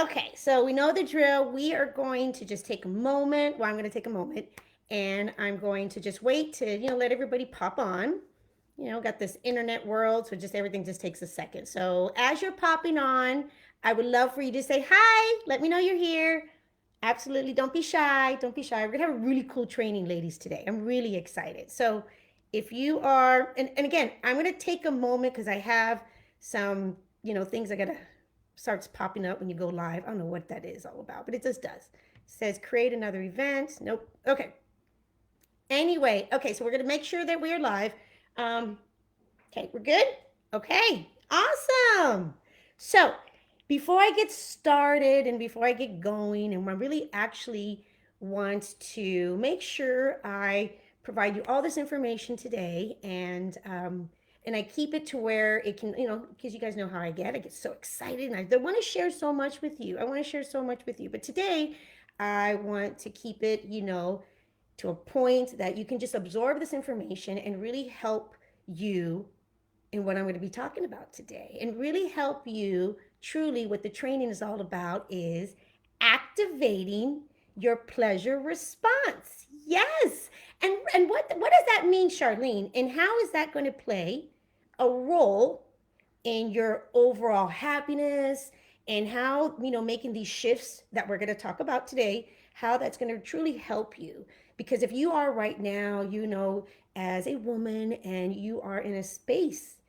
Okay, so we know the drill. We are going to just take a moment. Well, I'm going to take a moment and I'm going to just wait to, let everybody pop on. Got this internet world, so just everything just takes a second. So as you're popping on, I would love for you to say hi. Let me know you're here. Absolutely. Don't be shy. Don't be shy. We're going to have a really cool training, ladies, today. I'm really excited. So if you are, and again, I'm going to take a moment because I have some, things I got to starts popping up when you go live. I don't know what that is all about, but it just does. It says create another event. Nope. Okay. Anyway, okay, so we're going to make sure that we're live. Um, okay, we're good? Okay, awesome. So, before I get started and before I get going, and I really actually want to make sure I provide you all this information today, and I keep it to where it can, because you guys know how I get so excited, and I want to share so much with you. I want to share so much with you, but today I want to keep it, to a point that you can just absorb this information and really help you in what I'm going to be talking about today, and really help you truly. What the training is all about is activating your pleasure response. Yes. And what does that mean, Charlene? And how is that going to play a role in your overall happiness, and how, making these shifts that we're going to talk about today, how that's going to truly help you? Because if you are right now, as a woman, and you are in a space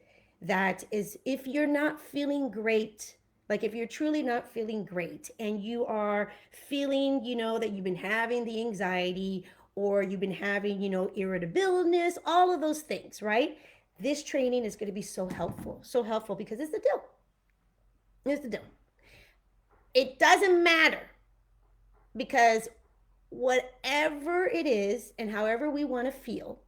that is, if you're not feeling great, like if you're truly not feeling great and you are feeling, that you've been having the anxiety, or you've been having, irritability, all of those things, right? This training is going to be so helpful, because it's the deal. It's the deal. It doesn't matter, because whatever it is and however we want to feel,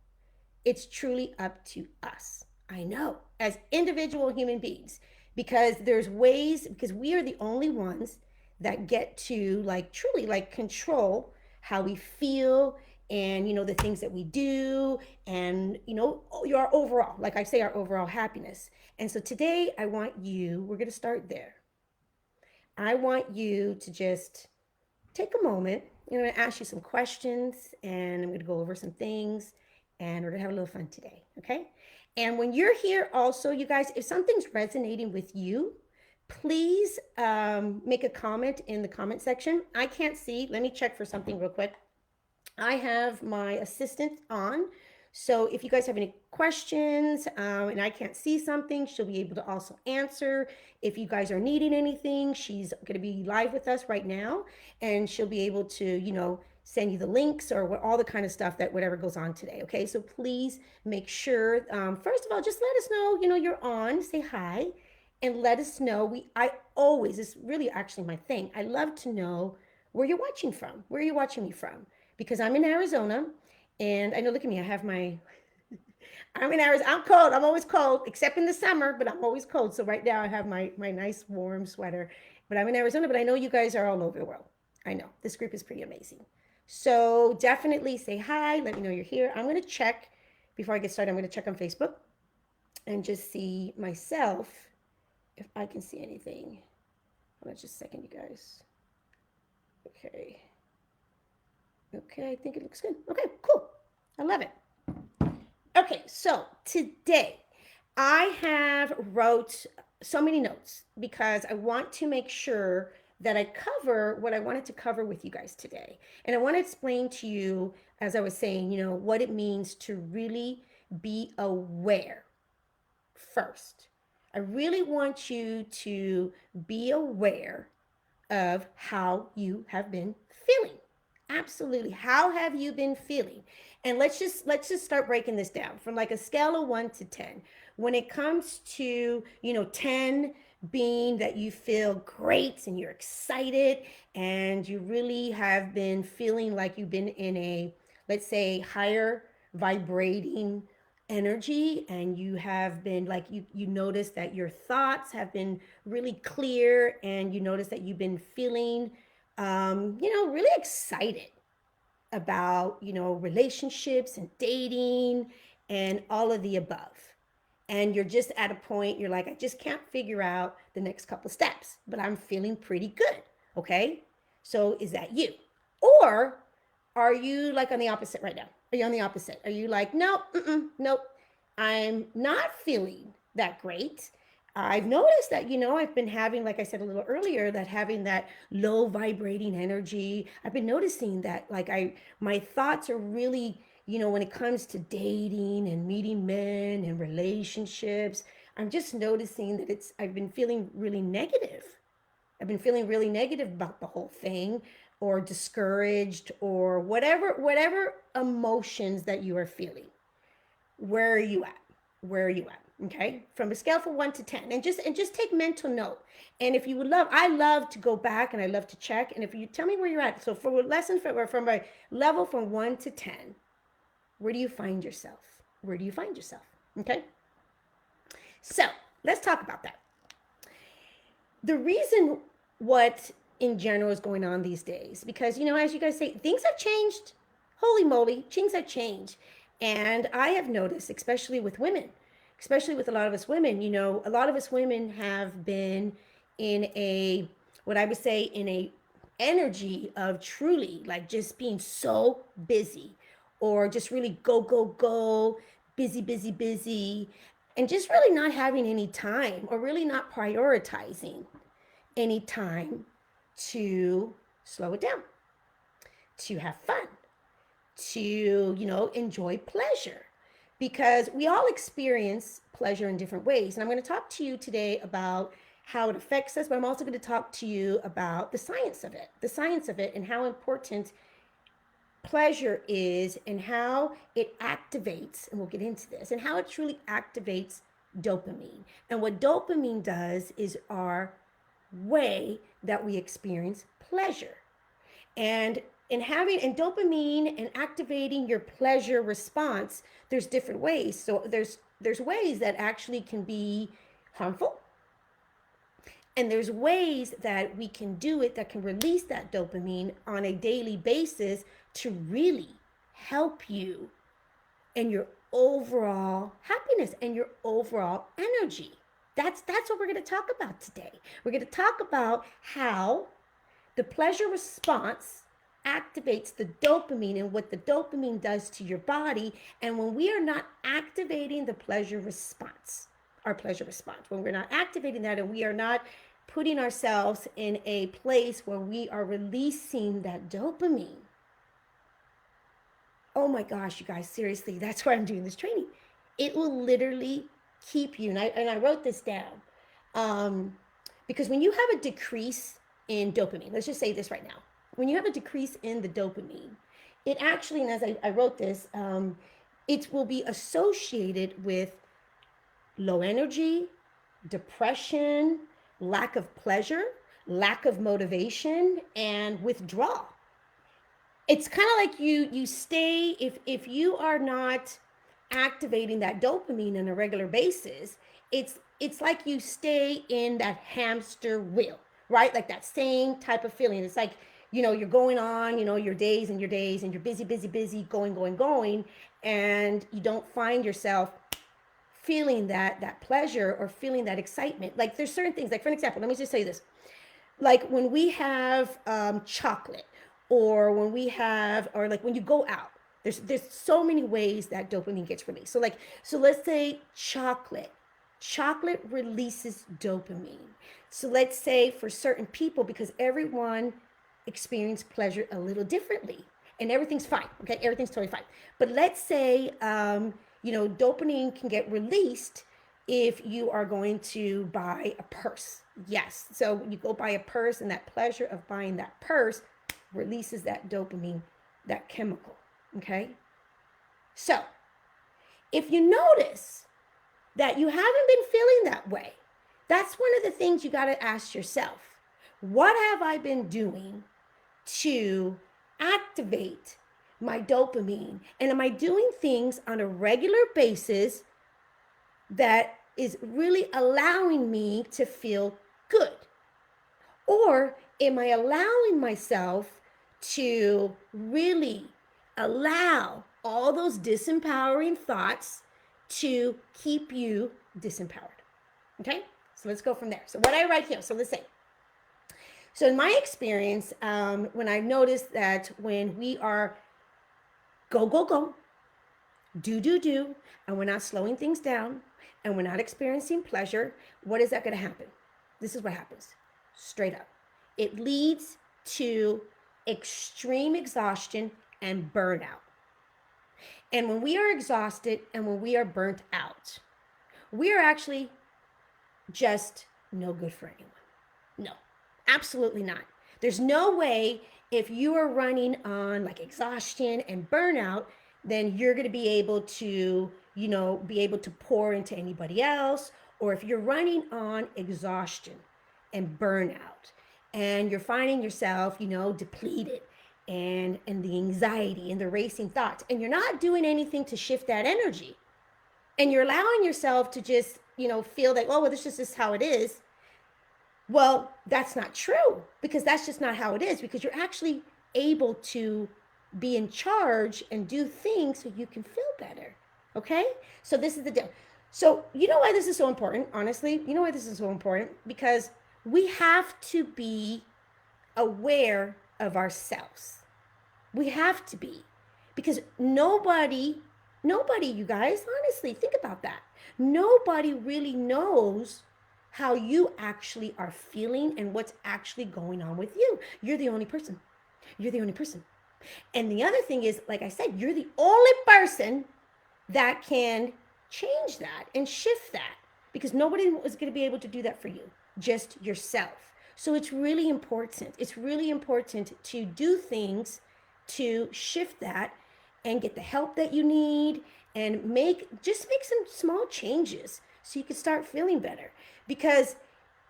it's truly up to us. I know, as individual human beings, because there's ways, because we are the only ones that get to, like, truly, like, control how we feel, and the things that we do, and your overall, like I say, our overall happiness. And so today we're going to start there. I want you to just take a moment. I'm going to ask you some questions, and I'm going to go over some things, and we're going to have a little fun today. Okay. And when you're here, also, you guys, if something's resonating with you, please make a comment in the comment section. I can't see. Let me check for something real quick. I have my assistant on. So if you guys have any questions, and I can't see something, she'll be able to also answer. If you guys are needing anything, she's going to be live with us right now, and she'll be able to, send you the links, or all the kind of stuff that whatever goes on today. Okay, so please make sure, first of all, just let us know, you're on. Say hi, and let us know. I always, it's really actually my thing. I love to know where you're watching from. Where are you watching me from? Because I'm in Arizona, and I know, look at me, I have I'm in Arizona. I'm cold. I'm always cold, except in the summer, but I'm always cold. So right now I have my nice warm sweater. But I'm in Arizona, but I know you guys are all over the world. I know. This group is pretty amazing. So definitely say hi. Let me know you're here. I'm going to check, before I get started, I'm going to check on Facebook and just see myself if I can see anything. Hold on just a second, you guys. Okay. Okay, I think it looks good. Okay, cool. I love it. Okay, so today I have wrote so many notes, because I want to make sure that I cover what I wanted to cover with you guys today. And I want to explain to you, as I was saying, what it means to really be aware first. I really want you to be aware of how you have been feeling. Absolutely. How have you been feeling? And let's just start breaking this down from, like, a scale of 1 to 10. When it comes to, 10 being that you feel great and you're excited, and you really have been feeling like you've been in a, let's say, higher vibrating energy, and you have been, like, you notice that your thoughts have been really clear, and you notice that you've been feeling really excited about, relationships and dating and all of the above. And you're just at a point, you're like, I just can't figure out the next couple steps, but I'm feeling pretty good. Okay? So is that you? Or are you like on the opposite right now? Are you on the opposite? Are you like, nope, nope, I'm not feeling that great. I've noticed that, I've been having, like I said a little earlier, that having that low vibrating energy. I've been noticing that, like, my thoughts are really, when it comes to dating and meeting men and relationships, I'm just noticing that I've been feeling really negative. I've been feeling really negative about the whole thing, or discouraged, or whatever emotions that you are feeling. Where are you at? Where are you at? Okay, from a scale from 1 to 10, and just take mental note. And if you would love, I love to go back and I love to check. And if you tell me where you're at, so for a lesson from a level from 1 to 10, where do you find yourself? Where do you find yourself? Okay, so let's talk about that. The reason what in general is going on these days, because as you guys say, things have changed. Holy moly, things have changed. And I have noticed, especially with women, especially with a lot of us women, a lot of us women have been in a, what I would say, in a energy of truly like just being so busy, or just really go, go, go, busy, busy, busy, and just really not having any time, or really not prioritizing any time to slow it down, to have fun, to, enjoy pleasure. Because we all experience pleasure in different ways. And I'm going to talk to you today about how it affects us, but I'm also going to talk to you about the science of it, and how important pleasure is, and how it activates, and we'll get into this, and how it truly activates dopamine. And what dopamine does is our way that we experience pleasure. And dopamine and activating your pleasure response, there's different ways. So there's ways that actually can be harmful, and there's ways that we can do it that can release that dopamine on a daily basis to really help you in your overall happiness and your overall energy. That's what we're going to talk about today. We're going to talk about how the pleasure response activates the dopamine, and what the dopamine does to your body. And when we are not activating the pleasure response, when we're not activating that, and we are not putting ourselves in a place where we are releasing that dopamine, oh my gosh, you guys, seriously, that's why I'm doing this training. It will literally keep you, and I wrote this down, because when you have a decrease in dopamine, let's just say this right now, when you have a decrease in the dopamine, it actually, and as I wrote this, it will be associated with low energy, depression, lack of pleasure, lack of motivation, and withdrawal. It's kind of like you stay, if you are not activating that dopamine on a regular basis, it's like you stay in that hamster wheel, right? Like that same type of feeling. It's like, you're going on, your days, and you're busy, busy, busy, going, and you don't find yourself feeling that pleasure, or feeling that excitement. Like there's certain things, like for an example, let me just say this. Like when we have chocolate, or when we have, or like when you go out, there's so many ways that dopamine gets released. So let's say chocolate releases dopamine. So let's say for certain people, because everyone experience pleasure a little differently, and everything's fine. Okay, everything's totally fine. But let's say dopamine can get released if you are going to buy a purse. Yes, so you go buy a purse, and that pleasure of buying that purse releases that dopamine, that chemical. Okay, so if you notice that you haven't been feeling that way, that's one of the things you got to ask yourself. What have I been doing to activate my dopamine? And am I doing things on a regular basis that is really allowing me to feel good? Or am I allowing myself to really allow all those disempowering thoughts to keep you disempowered? Okay, so let's go from there. So what I write here, so let's say, So in my experience, when I've noticed that when we are go, go, go, do, and we're not slowing things down and we're not experiencing pleasure, what is that going to happen? This is what happens straight up. It leads to extreme exhaustion and burnout. And when we are exhausted and when we are burnt out, we are actually just no good for anyone. No, absolutely not. There's no way if you are running on like exhaustion and burnout, then you're going to be able to, be able to pour into anybody else. Or if you're running on exhaustion and burnout and you're finding yourself, depleted and the anxiety and the racing thoughts, and you're not doing anything to shift that energy, and you're allowing yourself to just, feel like, oh, well, this is just how it is. Well, that's not true, because that's just not how it is, because you're actually able to be in charge and do things so you can feel better. Okay? So this is the deal. So you know why this is so important, honestly? You know why this is so important? Because we have to be aware of ourselves. We have to be. Because nobody, you guys, honestly, think about that. Nobody really knows how you actually are feeling and what's actually going on with you. You're the only person. You're the only person. And the other thing is, like I said, you're the only person that can change that and shift that, because nobody is going to be able to do that for you, just yourself. So it's really important. It's really important to do things to shift that and get the help that you need and make some small changes so you can start feeling better. Because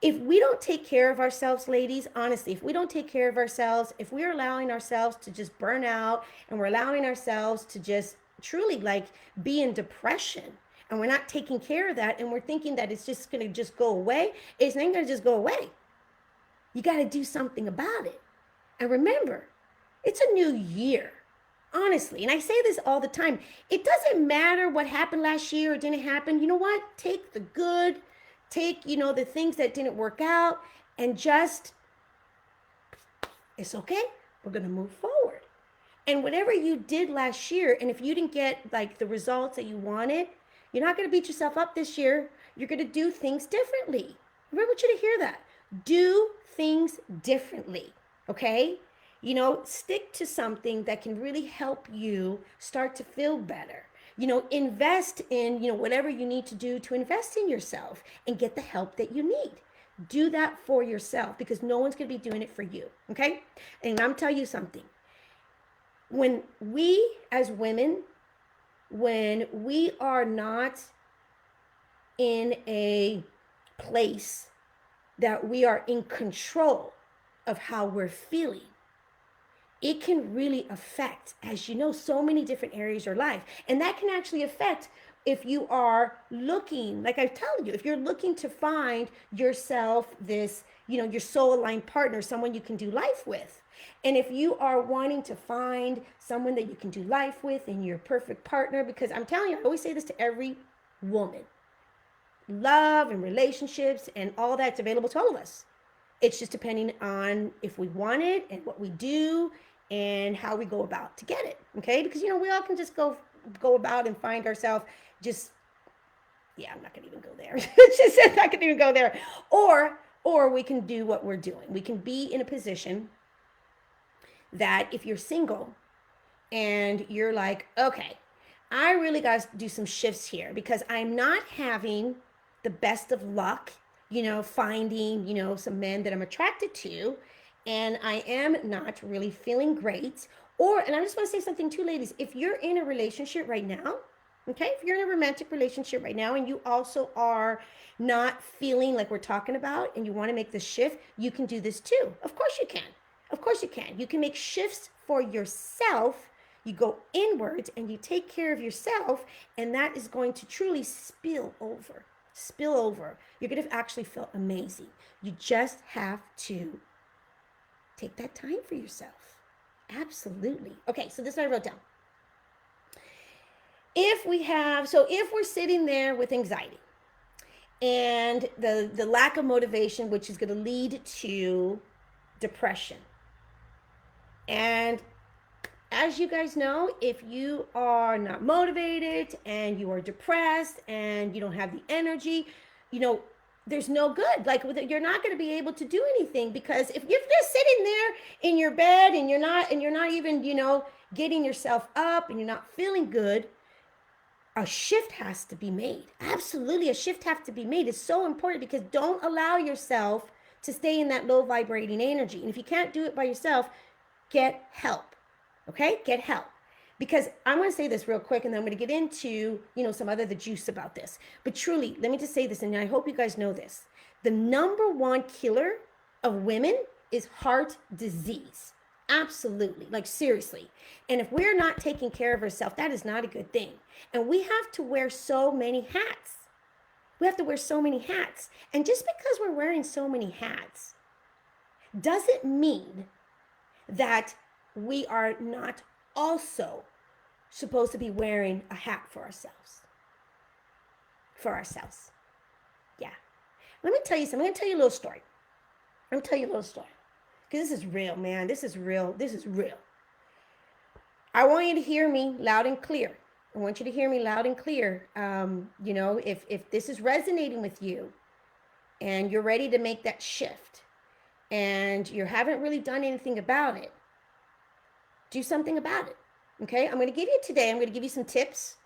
if we don't take care of ourselves, ladies, honestly, if we don't take care of ourselves, if we're allowing ourselves to just burn out and we're allowing ourselves to just truly like be in depression, and we're not taking care of that, and we're thinking that it's just going to just go away, it's not going to just go away. You got to do something about it. And remember, it's a new year. Honestly, and I say this all the time, it doesn't matter what happened last year or didn't happen. You know what? Take the good, take, the things that didn't work out, and just, it's okay. We're going to move forward. And whatever you did last year, and if you didn't get like the results that you wanted, you're not going to beat yourself up this year. You're going to do things differently. I want you to hear that. Do things differently, okay? Stick to something that can really help you start to feel better. Invest in, whatever you need to do to invest in yourself and get the help that you need. Do that for yourself, because no one's going to be doing it for you, okay? And I'm telling you something. When we as women, when we are not in a place that we are in control of how we're feeling, it can really affect, as you know, so many different areas of your life. And that can actually affect if you are looking, like I tell you, if you're looking to find yourself this, your soul aligned partner, someone you can do life with. And if you are wanting to find someone that you can do life with and your perfect partner, because I'm telling you, I always say this to every woman, love and relationships and all that's available to all of us. It's just depending on if we want it and what we do and how we go about to get it, okay? Because, we all can just go about and find ourselves just, I'm not going to even go there. I'm not going to even go there. Or we can do what we're doing. We can be in a position that if you're single and you're like, okay, I really got to do some shifts here because I'm not having the best of luck, finding, some men that I'm attracted to, and I am not really feeling great. And I just want to say something too, ladies. If you're in a relationship right now, okay, if you're in a romantic relationship right now and you also are not feeling like we're talking about and you want to make the shift, you can do this too. Of course you can. Of course you can. You can make shifts for yourself. You go inwards and you take care of yourself, and that is going to truly spill over. You're going to actually feel amazing. You just have to take that time for yourself. Absolutely. Okay, so this is what I wrote down. If we're sitting there with anxiety and the lack of motivation, which is going to lead to depression. And as you guys know, if you are not motivated and you are depressed and you don't have the energy, there's no good. Like, you're not going to be able to do anything, because if you're just sitting there in your bed and you're not even, getting yourself up and you're not feeling good, a shift has to be made. Absolutely, a shift has to be made. It's so important, because don't allow yourself to stay in that low vibrating energy. And if you can't do it by yourself, get help. Okay, get help. Because I'm going to say this real quick, and then I'm going to get into, some other the juice about this. But truly, let me just say this, and I hope you guys know this. The number one killer of women is heart disease. Absolutely, like seriously. And if we're not taking care of ourselves, that is not a good thing. And we have to wear so many hats. We have to wear so many hats. And just because we're wearing so many hats doesn't mean that we are not also supposed to be wearing a hat for ourselves. For ourselves. Yeah. Let me tell you something. I'm going to tell you a little story. Because this is real, man. This is real. I want you to hear me loud and clear. If this is resonating with you and you're ready to make that shift and you haven't really done anything about it, do something about it. Okay, I'm going to give you some tips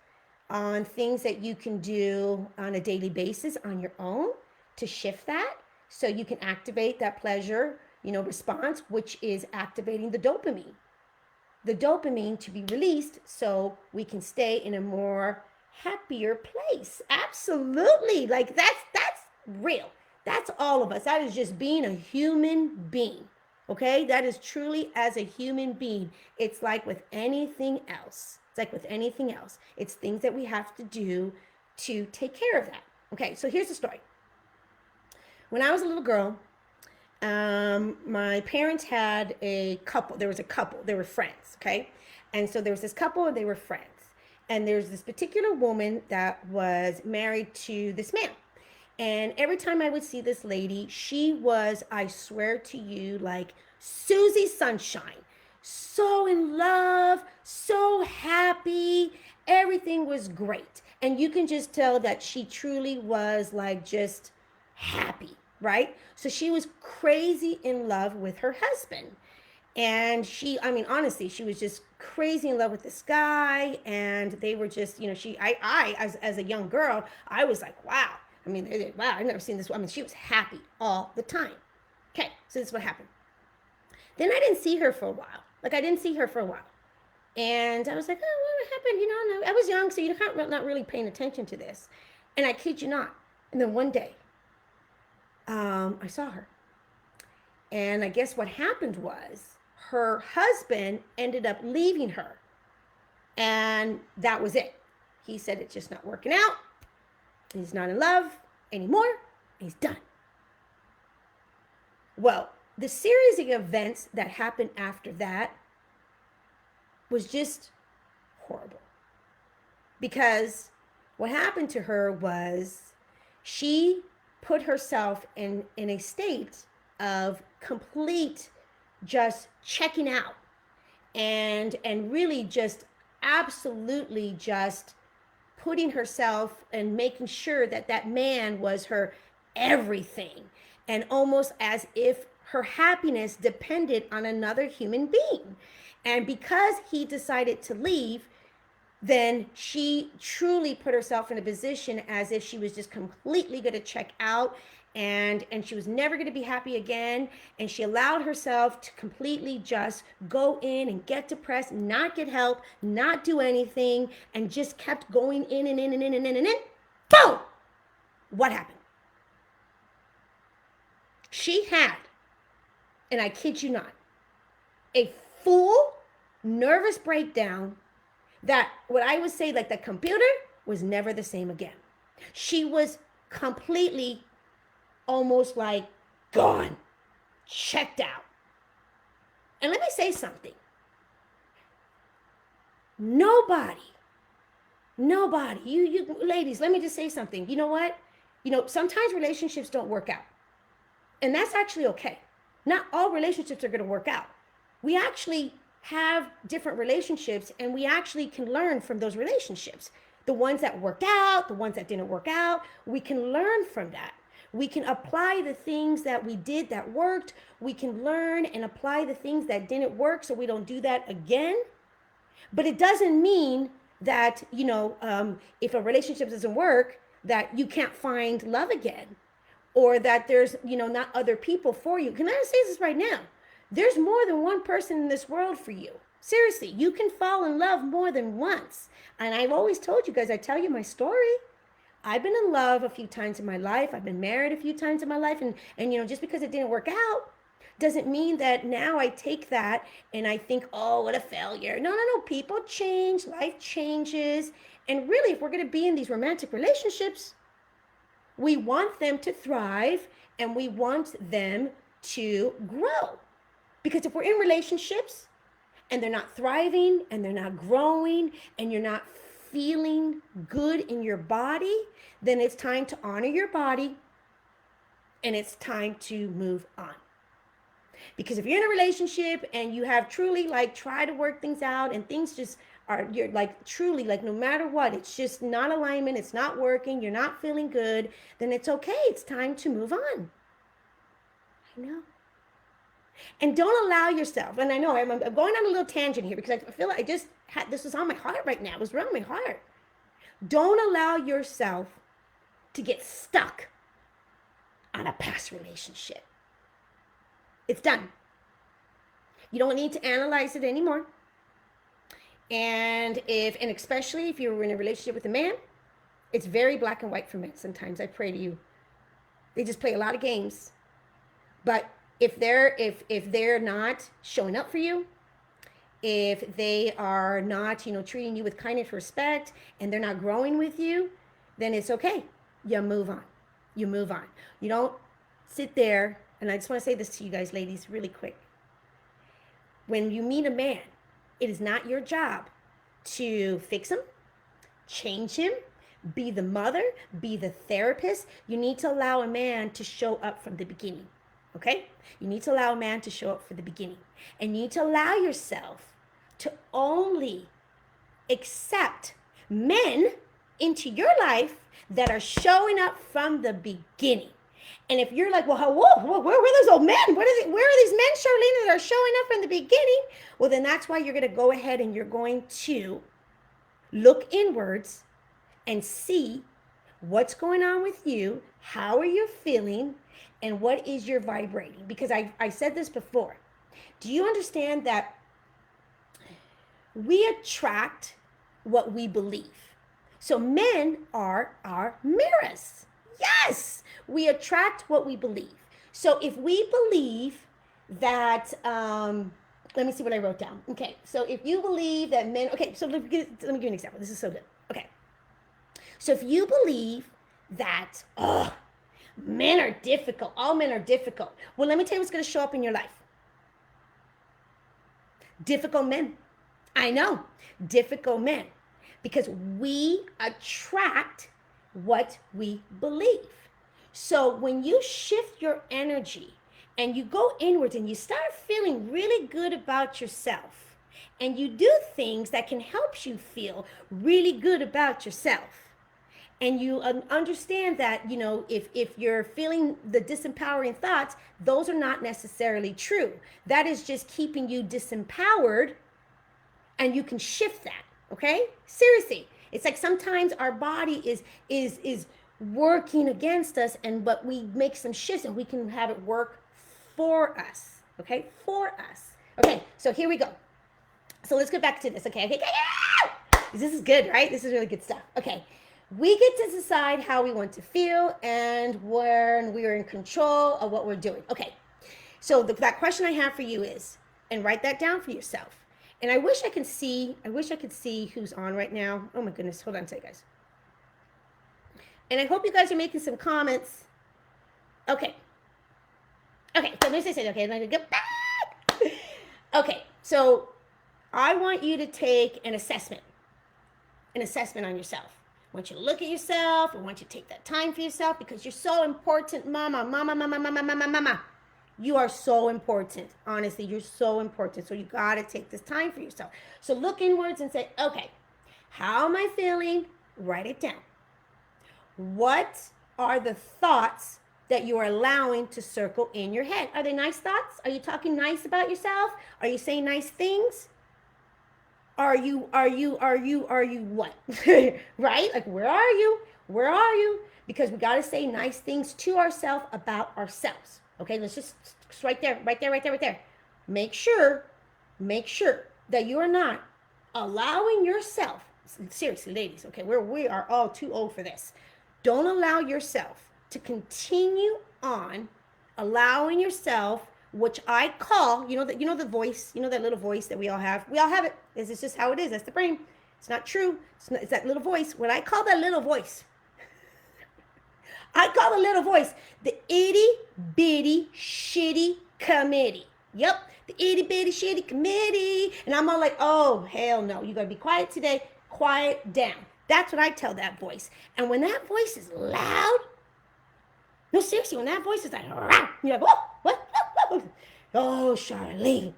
on things that you can do on a daily basis on your own to shift that, so you can activate that pleasure, response, which is activating the dopamine to be released, so we can stay in a more happier place. Absolutely. Like that's real. That's all of us. That is just being a human being. Okay, that is truly as a human being. It's like with anything else. It's things that we have to do to take care of that. Okay, so here's the story. When I was a little girl, my parents had a couple. There was a couple. They were friends, okay? And so there was this couple and they were friends. And there's this particular woman that was married to this man. And every time I would see this lady, she was, I swear to you, like Susie Sunshine. So in love, so happy. Everything was great. And you can just tell that she truly was like just happy, right? So she was crazy in love with her husband. And honestly, she was just crazy in love with this guy. And they were just, as a young girl, I was like, wow. Wow, I've never seen this. She was happy all the time. Okay, so this is what happened. Then I didn't see her for a while. And I was like, oh, what happened? I was young, so you're not really paying attention to this. And I kid you not. And then one day, I saw her. And I guess what happened was her husband ended up leaving her. And that was it. He said it's just not working out. He's not in love anymore. He's done. Well, the series of events that happened after that was just horrible. Because what happened to her was she put herself in a state of complete just checking out and really just absolutely just putting herself and making sure that man was her everything, and almost as if her happiness depended on another human being. And because he decided to leave, then she truly put herself in a position as if she was just completely going to check out, and she was never going to be happy again. And she allowed herself to completely just go in and get depressed, not get help, not do anything, and just kept going in and in and in and in and in. Boom! What happened? She had, and I kid you not, a full nervous breakdown that what I would say, like the computer was never the same again. She was completely almost like gone, checked out. And let me say something. Nobody, you ladies, let me just say something. You know what? Sometimes relationships don't work out. And that's actually okay. Not all relationships are going to work out. We actually have different relationships, and we actually can learn from those relationships. The ones that worked out, the ones that didn't work out, we can learn from that. We can apply the things that we did that worked. We can learn and apply the things that didn't work so we don't do that again. But it doesn't mean that, if a relationship doesn't work, that you can't find love again, or that there's, not other people for you. Can I say this right now? There's more than one person in this world for you. Seriously, you can fall in love more than once. And I've always told you guys, I tell you my story. I've been in love a few times in my life. I've been married a few times in my life. And just because it didn't work out doesn't mean that now I take that and I think, oh, what a failure. No. People change. Life changes. And really, if we're going to be in these romantic relationships, we want them to thrive and we want them to grow. Because if we're in relationships and they're not thriving and they're not growing and you're not feeling good in your body, then it's time to honor your body and it's time to move on. Because if you're in a relationship and you have truly try to work things out and things just you're truly no matter what, it's just not alignment, it's not working, you're not feeling good, then it's okay. It's time to move on. I know. And don't allow yourself, and I know I'm going on a little tangent here because I feel like this was on my heart right now. It was around my heart. Don't allow yourself to get stuck on a past relationship. It's done. You don't need to analyze it anymore. And especially if you're in a relationship with a man, it's very black and white for men sometimes. I pray to you. They just play a lot of games. But if they're not showing up for you, if they are not, treating you with kindness, respect, and they're not growing with you, then it's okay. You move on. You move on. You don't sit there. And I just want to say this to you guys, ladies, really quick. When you meet a man, it is not your job to fix him, change him, be the mother, be the therapist. You need to allow a man to show up from the beginning, okay? You need to allow a man to show up from the beginning. And you need to allow yourself to only accept men into your life that are showing up from the beginning. And if you're like, well, where are those old men? Where are these men, Charlene, that are showing up from the beginning? Well, then that's why you're going to go ahead and you're going to look inwards and see what's going on with you. How are you feeling? And what is your vibrating? Because I said this before. Do you understand that we attract what we believe? So men are our mirrors. Yes, we attract what we believe. So if we believe that, let me see what I wrote down. Okay, so if you believe that men, okay, so let me give you an example. This is so good. Okay, so if you believe that, men are difficult, all men are difficult. Well, let me tell you what's going to show up in your life. Difficult men. I know, difficult men. Because we attract what we believe. So when you shift your energy and you go inwards and you start feeling really good about yourself and you do things that can help you feel really good about yourself, and you understand that, if you're feeling the disempowering thoughts, those are not necessarily true. That is just keeping you disempowered, and you can shift that, okay? Seriously. It's like sometimes our body is working against us, but we make some shifts and we can have it work for us, okay? For us. Okay, so here we go. So let's get back to this, okay? This is good, right? This is really good stuff. Okay, we get to decide how we want to feel and when we are in control of what we're doing. Okay, so that question I have for you is, and write that down for yourself. And I wish I could see who's on right now. Oh my goodness, hold on a second, guys. And I hope you guys are making some comments. Okay, so let me say, okay, let me get back. Okay, so I want you to take an assessment on yourself. I want you to look at yourself. I want you to take that time for yourself because you're so important, mama. You are so important. Honestly, you're so important. So you got to take this time for yourself. So look inwards and say, okay, how am I feeling? Write it down. What are the thoughts that you are allowing to circle in your head? Are they nice thoughts? Are you talking nice about yourself? Are you saying nice things? Are you what? Right? Like, where are you? Where are you? Because we got to say nice things to ourselves about ourselves. Okay, let's just right there, right there, right there, right there. Make sure that you are not allowing yourself, seriously, ladies, okay, we are all too old for this. Don't allow yourself to continue on allowing yourself, which I call, the voice, that little voice that we all have. We all have it. This is just how it is. That's the brain. It's not true. It's that little voice. What I call that little voice, I call the little voice the itty bitty shitty committee. Yep, the itty bitty shitty committee. And I'm all like, oh, hell no. You got to be quiet today. Quiet down. That's what I tell that voice. And when that voice is loud, no, seriously, when that voice is like, you're like, what? Oh, Charlene.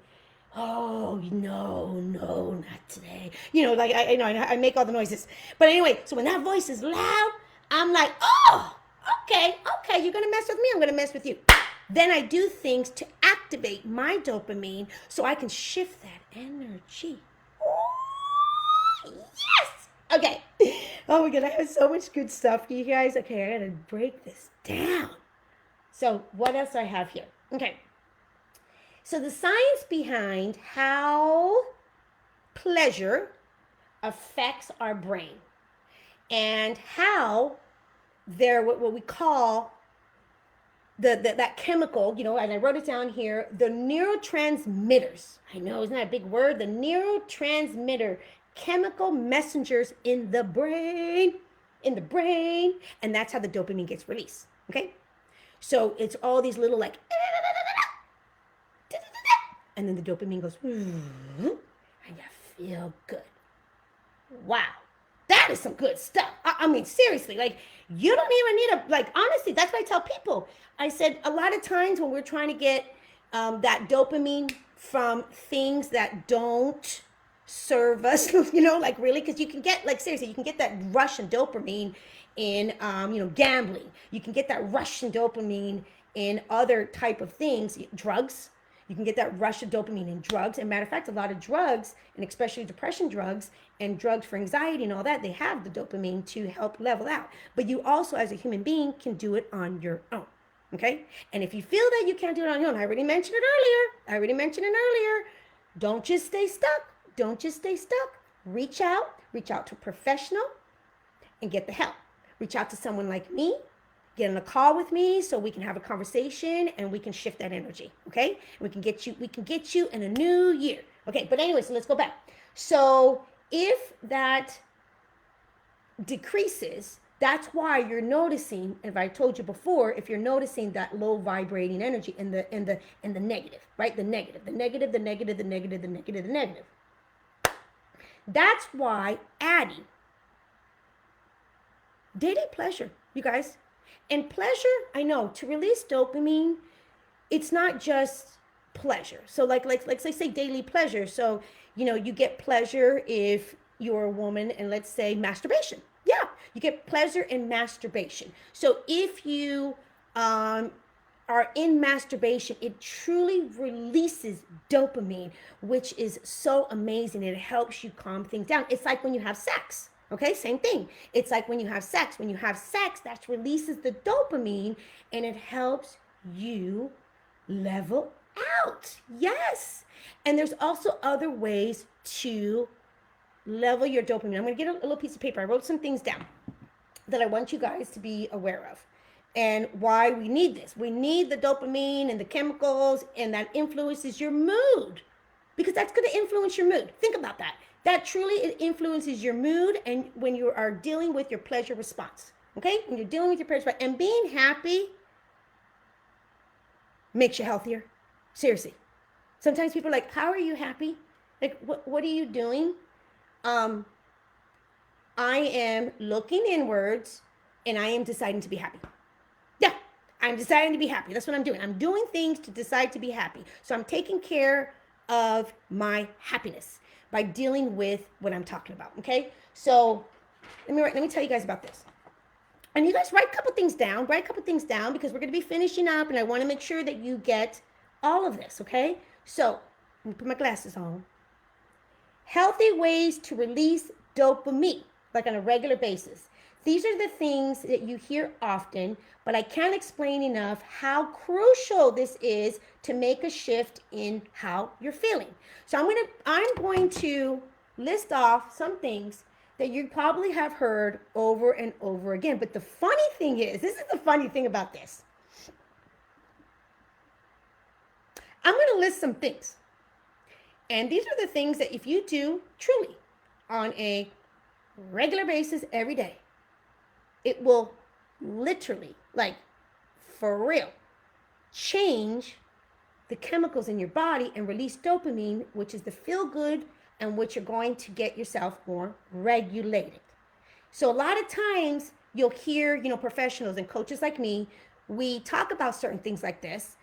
Oh, no, not today. Like I make all the noises. But anyway, so when that voice is loud, I'm like, oh, okay, you're going to mess with me. I'm going to mess with you. Then I do things to activate my dopamine so I can shift that energy. Oh, yes. Okay. Oh my God, I have so much good stuff for you guys. Okay, I got to break this down. So what else do I have here? Okay. So the science behind how pleasure affects our brain and how what we call that chemical, and I wrote it down here, the neurotransmitters. I know, isn't that a big word? The neurotransmitter chemical messengers in the brain, and that's how the dopamine gets released. Okay, so it's all these little like, and then the dopamine goes, and you feel good. Wow, that is some good stuff. I mean, seriously, like, you don't even need honestly, that's what I tell people. I said a lot of times when we're trying to get that dopamine from things that don't serve us, really, because you can get, seriously, you can get that rush and dopamine in, gambling. You can get that rush and dopamine in other type of things, drugs. You can get that rush of dopamine in drugs. And matter of fact, a lot of drugs, and especially depression drugs and drugs for anxiety and all that, they have the dopamine to help level out. But you also, as a human being, can do it on your own. Okay? And if you feel that you can't do it on your own, I already mentioned it earlier. Don't just stay stuck. Reach out to a professional and get the help. Reach out to someone like me. Get on a call with me so we can have a conversation and we can shift that energy, okay? We can get you in a new year. Okay, but anyway, so let's go back. So if that decreases, that's why you're noticing, as I told you before, if you're noticing that low vibrating energy in the negative, right? The negative. That's why adding daily pleasure, you guys. And pleasure, I know, to release dopamine, it's not just pleasure. So like let's say daily pleasure. So, you get pleasure if you're a woman, and let's say masturbation. Yeah, you get pleasure in masturbation. So if you are in masturbation, it truly releases dopamine, which is so amazing. It helps you calm things down. It's like when you have sex. Okay, same thing. It's like when you have sex. When you have sex, that releases the dopamine and it helps you level out. Yes. And there's also other ways to level your dopamine. I'm going to get a little piece of paper. I wrote some things down that I want you guys to be aware of and why we need this. We need the dopamine and the chemicals, and that influences your mood, because that's going to influence your mood. Think about that. That truly, it influences your mood, and when you are dealing with your pleasure response, okay? When you're dealing with your pleasure response, and being happy makes you healthier. Seriously. Sometimes people are like, how are you happy? Like, what are you doing? I am looking inwards, and I am deciding to be happy. Yeah, I'm deciding to be happy. That's what I'm doing. I'm doing things to decide to be happy. So I'm taking care of my happiness by dealing with what I'm talking about. Okay. So let me tell you guys about this. And you guys write a couple things down. Write a couple things down because we're going to be finishing up, and I want to make sure that you get all of this. Okay. So let me put my glasses on. Healthy ways to release dopamine, like on a regular basis. These are the things that you hear often, but I can't explain enough how crucial this is to make a shift in how you're feeling. So I'm going to list off some things that you probably have heard over and over again. But the funny thing is, this is the funny thing about this. I'm going to list some things. And these are the things that if you do truly on a regular basis every day, it will literally, like for real, change the chemicals in your body and release dopamine, which is the feel good and which you're going to get yourself more regulated. So a lot of times you'll hear, professionals and coaches like me, we talk about certain things like this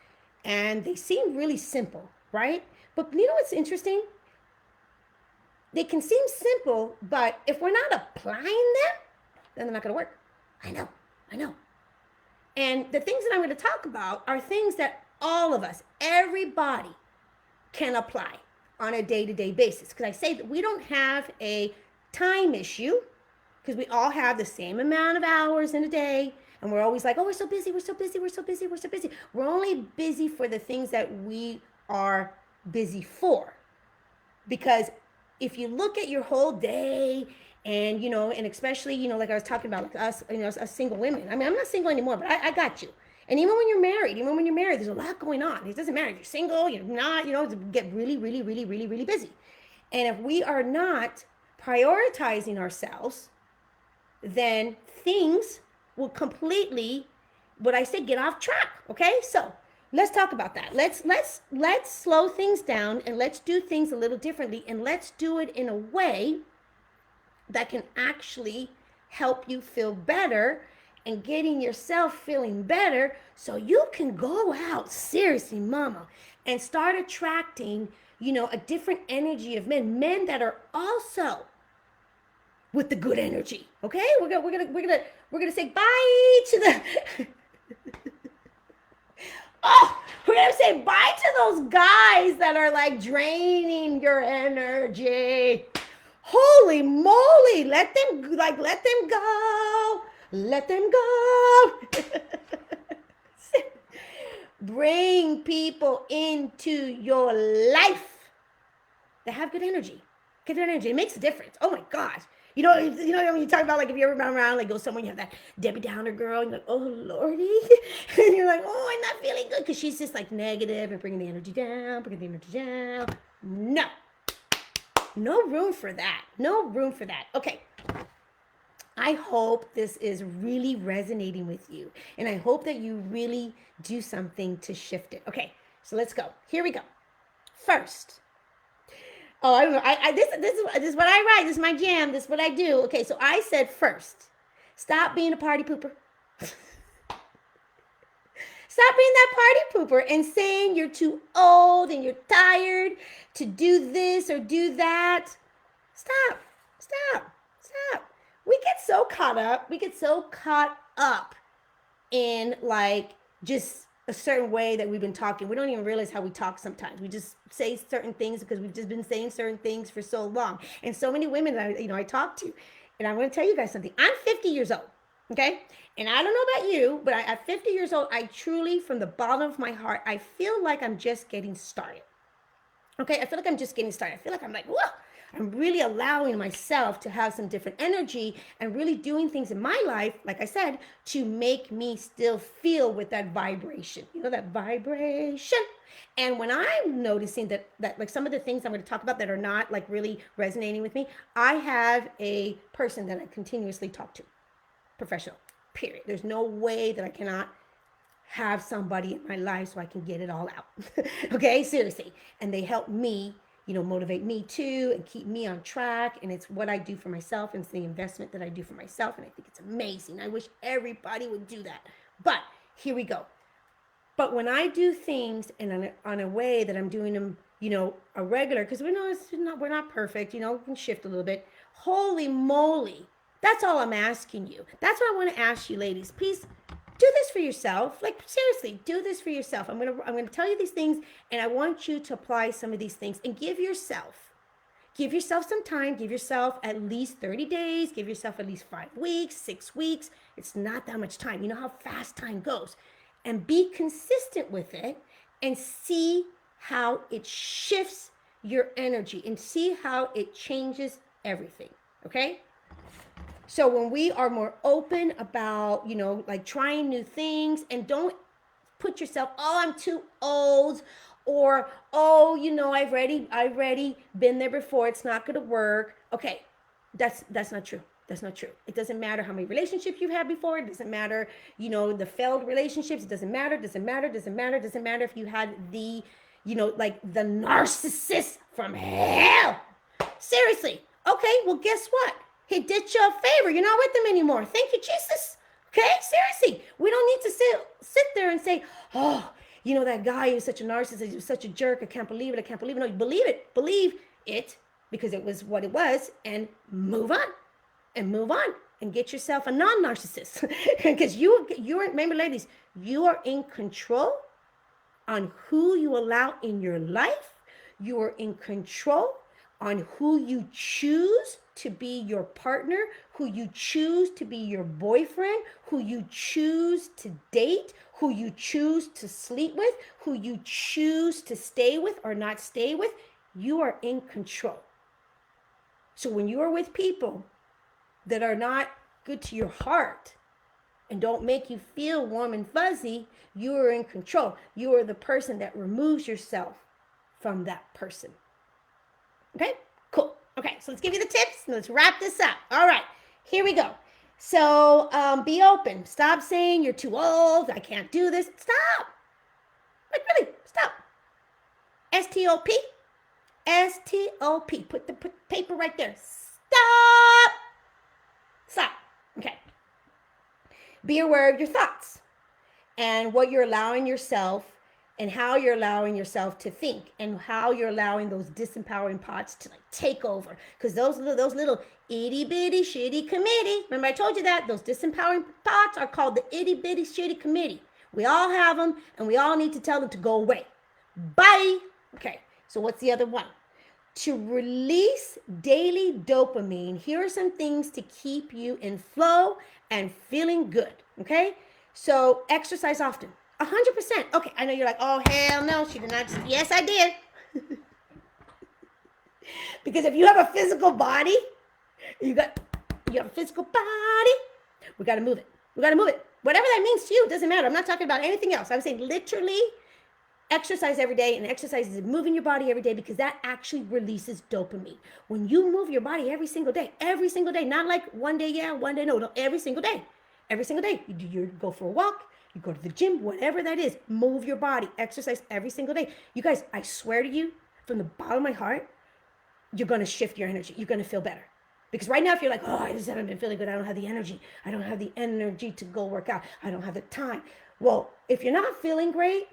and they seem really simple, right? But you know what's interesting? They can seem simple, but if we're not applying them, then they're not going to work. I know. And the things that I'm going to talk about are things that all of us, everybody can apply on a day-to-day basis. Because I say that we don't have a time issue because we all have the same amount of hours in a day. And we're always like, oh, we're so busy. We're only busy for the things that we are busy for. Because if you look at your whole day and, and especially, like I was talking about, like us, us single women. I mean, I'm not single anymore, but I got you. And even when you're married, there's a lot going on. It doesn't matter if you're single, you're not, get really, really, really, really, really busy. And if we are not prioritizing ourselves, then things will completely, what I say, get off track. Okay, so let's talk about that. Let's slow things down and let's do things a little differently, and let's do it in a way that can actually help you feel better and getting yourself feeling better so you can go out, seriously, mama, and start attracting, a different energy of men that are also with the good energy. Okay? We're gonna say bye to the oh, we're gonna say bye to those guys that are like draining your energy. Holy moly, let them go. Let them go. Bring people into your life that have good energy. Good energy. It makes a difference. Oh my gosh. You know when you talk about, like, if you ever been around, like, go somewhere, you have that Debbie Downer girl, and you're like, oh Lordy. And you're like, oh, I'm not feeling good, because she's just like negative and bringing the energy down. No. No room for that. Okay. I hope this is really resonating with you, and I hope that you really do something to shift it. Okay, so let's go. Here we go. First, I don't know. This is what I write. This is my jam. This is what I do. Okay, so I said first, stop being a party pooper. Stop being that party pooper and saying you're too old and you're tired to do this or do that. Stop. We get so caught up in, like, just a certain way that we've been talking. We don't even realize how we talk sometimes. We just say certain things because we've just been saying certain things for so long. And so many women that I talk to, and I'm going to tell you guys something. I'm 50 years old, okay? And I don't know about you, but at 50 years old, I truly, from the bottom of my heart, I feel like I'm just getting started. Okay, I feel like I'm just getting started. I feel like I'm like, whoa. I'm really allowing myself to have some different energy and really doing things in my life, like I said, to make me still feel with that vibration. That vibration. And when I'm noticing that like some of the things I'm going to talk about that are not like really resonating with me, I have a person that I continuously talk to. Professional, period. There's no way that I cannot have somebody in my life so I can get it all out. Okay, seriously. And they help me, motivate me too and keep me on track. And it's what I do for myself, and it's the investment that I do for myself. And I think it's amazing. I wish everybody would do that. But here we go. But when I do things in on a way that I'm doing them, a regular, because we know we're not perfect, we can shift a little bit. Holy moly. That's all I'm asking you. That's what I want to ask you, ladies. Please do this for yourself. Like, seriously, do this for yourself. I'm gonna tell you these things, and I want you to apply some of these things and give yourself some time. Give yourself at least 30 days. Give yourself at least 5 weeks, 6 weeks. It's not that much time. You know how fast time goes. And be consistent with it and see how it shifts your energy and see how it changes everything. Okay? So when we are more open about, like trying new things, and don't put yourself, oh, I'm too old, or oh, I've already been there before, it's not going to work. Okay, that's not true. That's not true. It doesn't matter how many relationships you've had before. It doesn't matter, the failed relationships. It doesn't matter. Doesn't matter if you had the, like the narcissist from hell. Seriously. Okay, well, guess what? He did you a favor. You're not with them anymore. Thank you, Jesus. Okay, seriously. We don't need to sit there and say, oh, that guy is such a narcissist. He was such a jerk. I can't believe it. No, you believe it. Believe it, because it was what it was, and move on. And get yourself a non-narcissist. Because you are, remember, ladies, you are in control on who you allow in your life. You are in control on who you choose to be your partner, who you choose to be your boyfriend, who you choose to date, who you choose to sleep with, who you choose to stay with or not stay with. You are in control. So when you are with people that are not good to your heart and don't make you feel warm and fuzzy, you are in control. You are the person that removes yourself from that person. Okay, cool. Okay, so let's give you the tips and let's wrap this up. All right, here we go. So be open. Stop saying you're too old. I can't do this. Stop. Like, really, stop. S-T-O-P. S-T-O-P. Put the paper right there. Stop. Stop. Okay. Be aware of your thoughts and what you're allowing yourself, and how you're allowing yourself to think, and how you're allowing those disempowering parts to take over. Because those little itty bitty shitty committee, remember I told you that those disempowering parts are called the itty bitty shitty committee. We all have them, and we all need to tell them to go away. Bye. Okay. So what's the other one? To release daily dopamine, here are some things to keep you in flow and feeling good. Okay. So exercise often. 100%. Okay, I know you're like, oh, hell no, she did not. Yes, I did. Because if you have a physical body, you have a physical body, we got to move it. Whatever that means to you, it doesn't matter. I'm not talking about anything else. I'm saying literally exercise every day, and exercise is moving your body every day, because that actually releases dopamine. When you move your body every single day, not like one day, yeah, one day, no, every single day. You go for a walk. You go to the gym, whatever that is, move your body, exercise every single day. You guys, I swear to you, from the bottom of my heart, you're going to shift your energy. You're going to feel better. Because right now, if you're like, oh, I just haven't been feeling good, I don't have the energy. I don't have the energy to go work out. I don't have the time. Well, if you're not feeling great,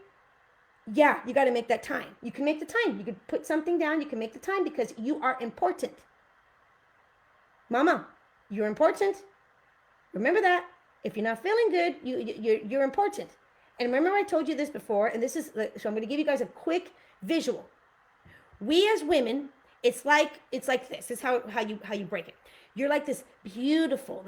yeah, you got to make that time. You can make the time. You can put something down. You can make the time, because you are important. Mama, you're important. Remember that. If you're not feeling good, you're important. And remember, I told you this before, and this is, so I'm going to give you guys a quick visual. We as women, it's like this. This is how you break it. You're like this beautiful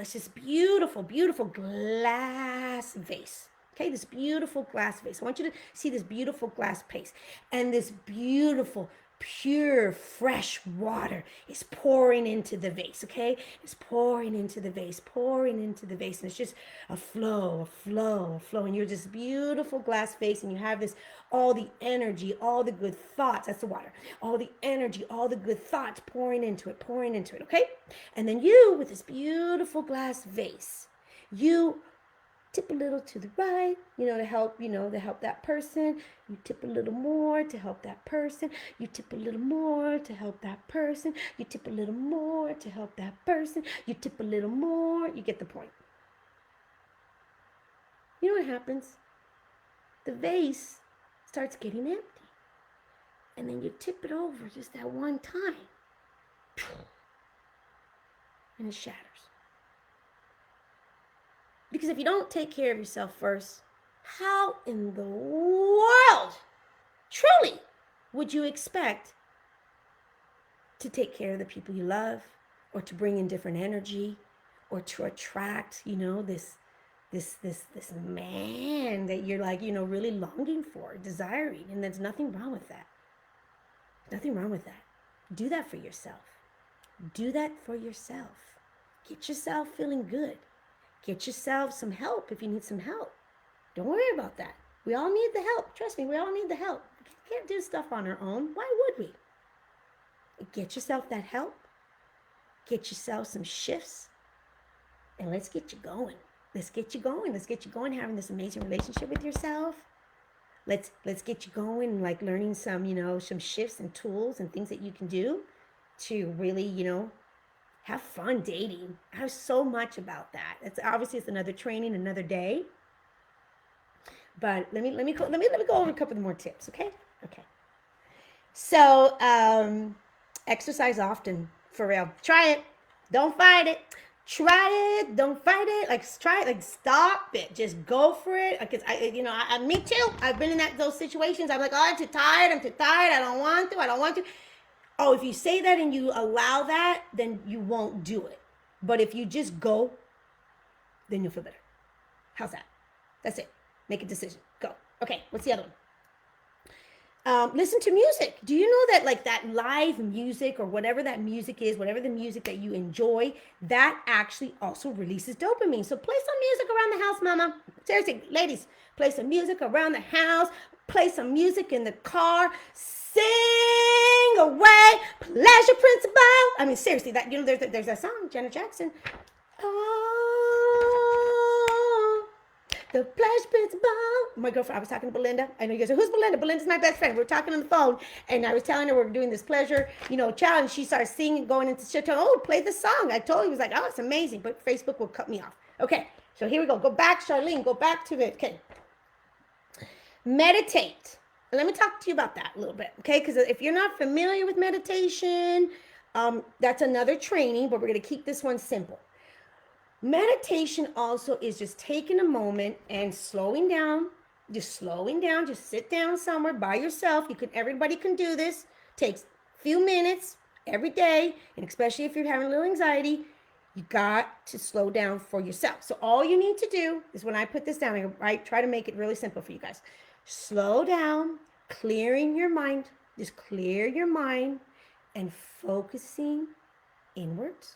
glass vase. Okay, this beautiful glass vase. I want you to see this beautiful glass vase, and this beautiful, pure, fresh water is pouring into the vase. Okay, it's pouring into the vase, and it's just a flow, and you're this beautiful glass vase, and you have this, all the energy, all the good thoughts. That's the water. All the energy, all the good thoughts pouring into it. Okay, and then you, with this beautiful glass vase, you tip a little to the right, to help that person. You tip a little more to help that person. You tip a little more to help that person. You tip a little more to help that person. You tip a little more. You get the point. You know what happens? the vase starts getting empty. And then you tip it over just that one time. And it shatters. Because if you don't take care of yourself first, how in the world, truly, would you expect to take care of the people you love, or to bring in different energy, or to attract, this man that you're like, really longing for, desiring? And there's nothing wrong with that. Nothing wrong with that. Do that for yourself. Do that for yourself. Get yourself feeling good. Get yourself some help if you need some help. Don't worry about that. We all need the help. Trust me, we all need the help. We can't do stuff on our own. Why would we? Get yourself that help. Get yourself some shifts. And let's get you going. Let's get you going. Let's get you going, having this amazing relationship with yourself. Let's get you going, like learning some, some shifts and tools and things that you can do to really, have fun dating. I have so much about that. It's another training, another day. But let me go over a couple of more tips, okay? Okay. So, exercise often, for real. Try it. Don't fight it. Try it. Don't fight it. Try it. Stop it. Just go for it. Because me too. I've been in those situations. I'm like, oh, I'm too tired. I don't want to. Oh, if you say that and you allow that, then you won't do it. But if you just go, then you'll feel better. How's that? That's it. Make a decision. Go. Okay. What's the other one? Listen to music. Do you know that that live music, or whatever that music is, whatever the music that you enjoy, that actually also releases dopamine. So play some music around the house, mama. Seriously, ladies, play some music around the house. Play some music in the car. Sing away, pleasure principle. I mean, seriously, that there's that song, Janet Jackson. Oh, the pleasure principle. My girlfriend, I was talking to Belinda. I know you guys say, who's Belinda? Belinda's my best friend. We're talking on the phone, and I was telling her we're doing this pleasure, challenge. She started singing, going into shit. Oh, play the song. I told her, he was like, oh, it's amazing, but Facebook will cut me off. Okay, so here we go. Go back, Charlene. Go back to it. Okay. Meditate. Let me talk to you about that a little bit, okay? Because if you're not familiar with meditation, that's another training, but we're going to keep this one simple. Meditation also is just taking a moment and slowing down. Just sit down somewhere by yourself. Everybody can do this. Takes a few minutes every day, and especially if you're having a little anxiety, you got to slow down for yourself. So all you need to do is, when I put this down, I try to make it really simple for you guys. Slow down, clearing your mind. Just clear your mind and focusing inwards.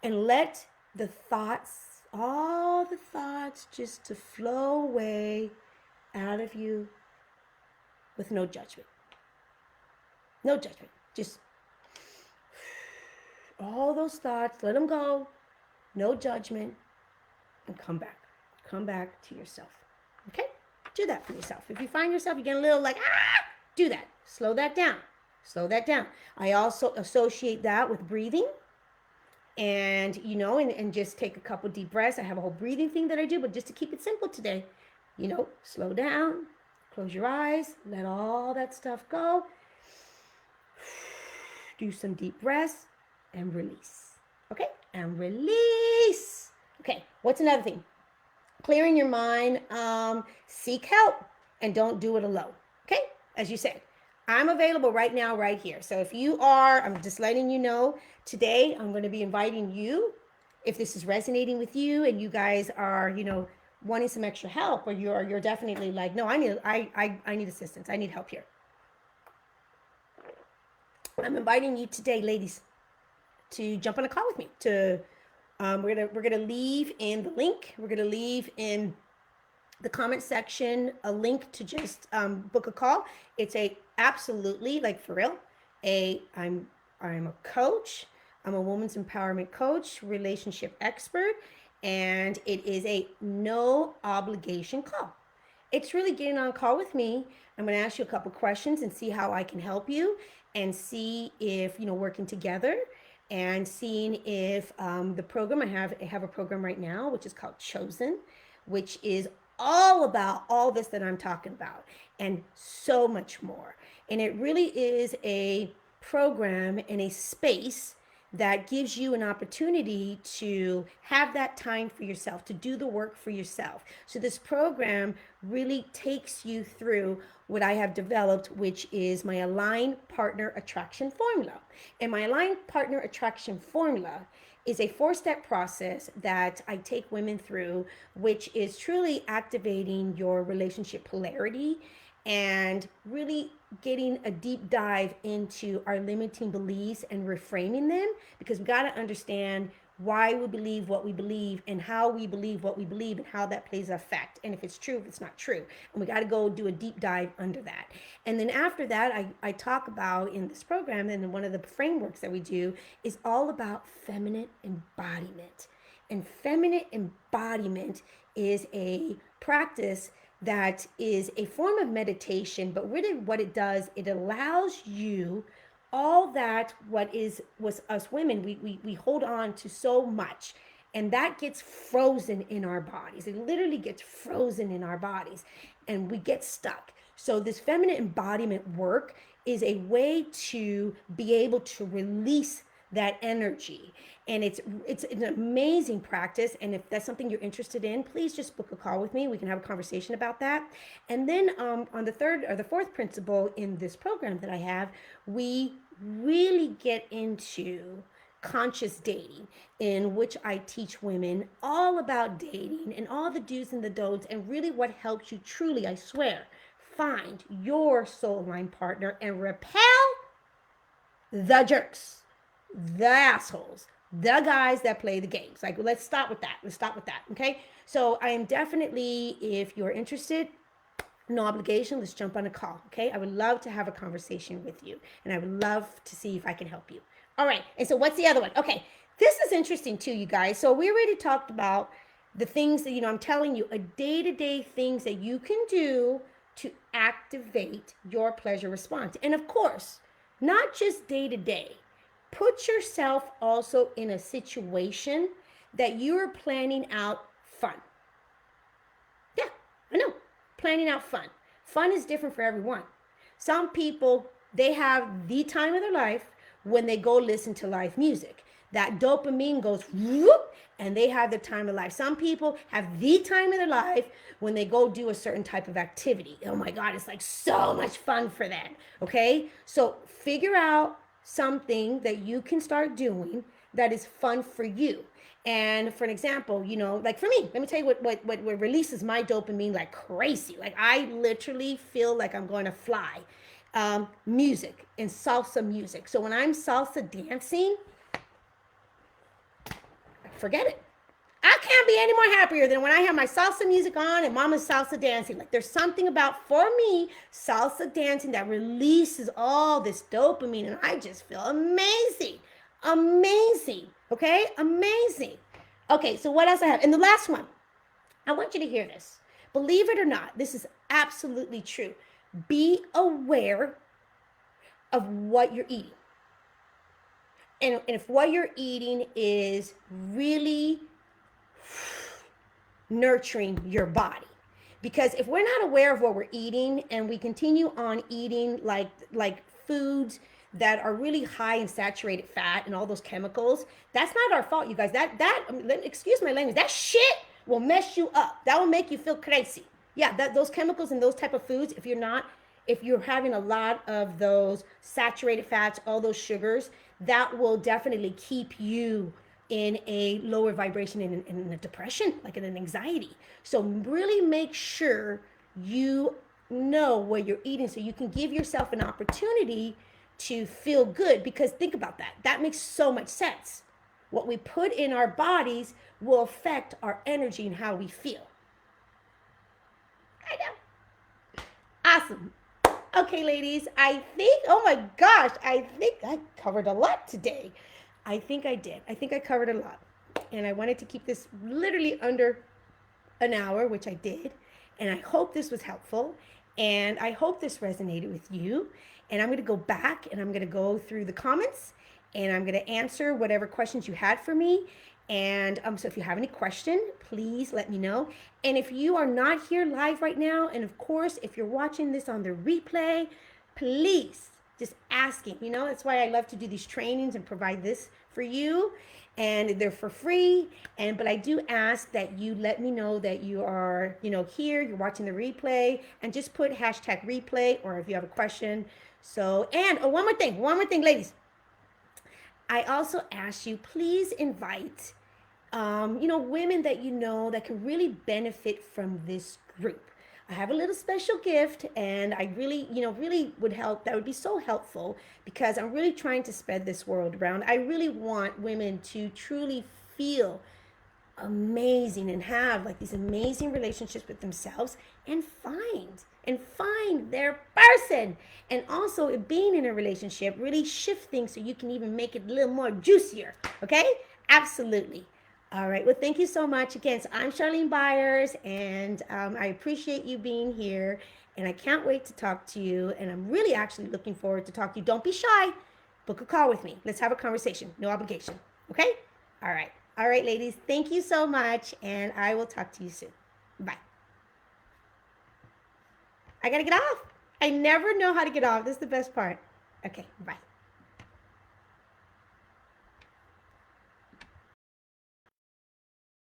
And let the thoughts, all the thoughts, just to flow away out of you with no judgment. No judgment. Just all those thoughts, let them go. No judgment. And come back. Come back to yourself. Okay? Do that for yourself. If you find yourself, you get a little do that. Slow that down. I also associate that with breathing. And, and just take a couple deep breaths. I have a whole breathing thing that I do, but just to keep it simple today, slow down, close your eyes, let all that stuff go. Do some deep breaths and release. Okay? And release. Okay, what's another thing? Clearing your mind, seek help, and don't do it alone. Okay? As you said, I'm available right now, right here. So if you are, I'm just letting you know, today I'm going to be inviting you, if this is resonating with you and you guys are, wanting some extra help, or you're definitely like, no, I need assistance. I need help here. I'm inviting you today, ladies, to jump on a call with me. We're gonna leave in the link. We're gonna leave in the comment section a link to just book a call. It's absolutely, like, for real. I'm a coach. I'm a woman's empowerment coach, relationship expert, and it is a no obligation call. It's really getting on a call with me. I'm going to ask you a couple questions and see how I can help you, and see if, working together, and seeing if the program I have a program right now, which is called Chosen, which is all about all this that I'm talking about and so much more. And it really is a program and a space that gives you an opportunity to have that time for yourself, to do the work for yourself. So this program really takes you through what I have developed, which is my Aligned Partner Attraction Formula. And my Aligned Partner Attraction Formula is a 4-step process that I take women through, which is truly activating your relationship polarity and really getting a deep dive into our limiting beliefs and reframing them, because we got to understand why we believe what we believe and how we believe what we believe and how that plays effect, and if it's true, if it's not true, and we got to go do a deep dive under that. And then after that, I talk about in this program, and then one of the frameworks that we do is all about feminine embodiment. And feminine embodiment is a practice that is a form of meditation, but really what it does, it allows you all that what is was us women, we hold on to so much, and that gets frozen in our bodies. It literally gets frozen in our bodies and we get stuck. So this feminine embodiment work is a way to be able to release that energy, and it's an amazing practice. And if that's something you're interested in, please just book a call with me. We can have a conversation about that. And then on the third or the fourth principle in this program that I have, we really get into conscious dating, in which I teach women all about dating and all the do's and the don'ts, and really what helps you truly, I swear, find your soul line partner and repel the jerks, the assholes, the guys that play the games. Like, let's stop with that. Okay? So I am definitely, if you're interested, no obligation, let's jump on a call. Okay? I would love to have a conversation with you, and I would love to see if I can help you. All right. And so what's the other one? Okay. This is interesting too, you guys. So we already talked about the things that, I'm telling you, a day-to-day things that you can do to activate your pleasure response. And of course, not just day-to-day. Put yourself also in a situation that you're planning out fun. Yeah, I know. Planning out fun. Fun is different for everyone. Some people, they have the time of their life when they go listen to live music. That dopamine goes whoop, and they have the time of life. Some people have the time of their life when they go do a certain type of activity. Oh my God, it's like so much fun for them. Okay? So figure out something that you can start doing that is fun for you. And for an example, like for me, let me tell you what releases my dopamine like crazy. Like I literally feel like I'm going to fly. Music and salsa music. So when I'm salsa dancing, forget it. I can't be any more happier than when I have my salsa music on and mama's salsa dancing. Like there's something about, for me, salsa dancing that releases all this dopamine, and I just feel amazing. Amazing. Okay? Amazing. Okay, so what else I have? And the last one, I want you to hear this. Believe it or not, this is absolutely true. Be aware of what you're eating. And if what you're eating is really nurturing your body. Because if we're not aware of what we're eating and we continue on eating like foods that are really high in saturated fat and all those chemicals, that's not our fault, you guys. Excuse my language, that shit will mess you up. That will make you feel crazy. Yeah, those chemicals and those type of foods, if you're having a lot of those saturated fats, all those sugars, that will definitely keep you in a lower vibration, in a depression, like in an anxiety. So really make sure you know what you're eating so you can give yourself an opportunity to feel good. Because think about that. That makes so much sense. What we put in our bodies will affect our energy and how we feel. I know. Awesome. Okay, ladies, oh my gosh, I think I covered a lot today. I think I did. I think I covered a lot. And I wanted to keep this literally under an hour, which I did. And I hope this was helpful. And I hope this resonated with you. And I'm going to go back and I'm going to go through the comments and I'm going to answer whatever questions you had for me. And so if you have any question, please let me know. And if you are not here live right now, and of course, if you're watching this on the replay, please just asking. That's why I love to do these trainings and provide this for you. And they're for free. But I do ask that you let me know that you are, here, you're watching the replay, and just put hashtag replay, or if you have a question. So, and one more thing, ladies. I also ask you, please invite, women that that can really benefit from this group. I have a little special gift, and I really, really would help. That would be so helpful because I'm really trying to spread this world around. I really want women to truly feel amazing and have like these amazing relationships with themselves and find their person. And also being in a relationship really shift things so you can even make it a little more juicier. Okay? Absolutely. All right. Well, thank you so much again. So I'm Charlene Byars, and I appreciate you being here, and I can't wait to talk to you. And I'm really actually looking forward to talk to you. Don't be shy. Book a call with me. Let's have a conversation. No obligation. Okay? All right. All right, ladies. Thank you so much, and I will talk to you soon. Bye. I got to get off. I never know how to get off. This is the best part. Okay. Bye.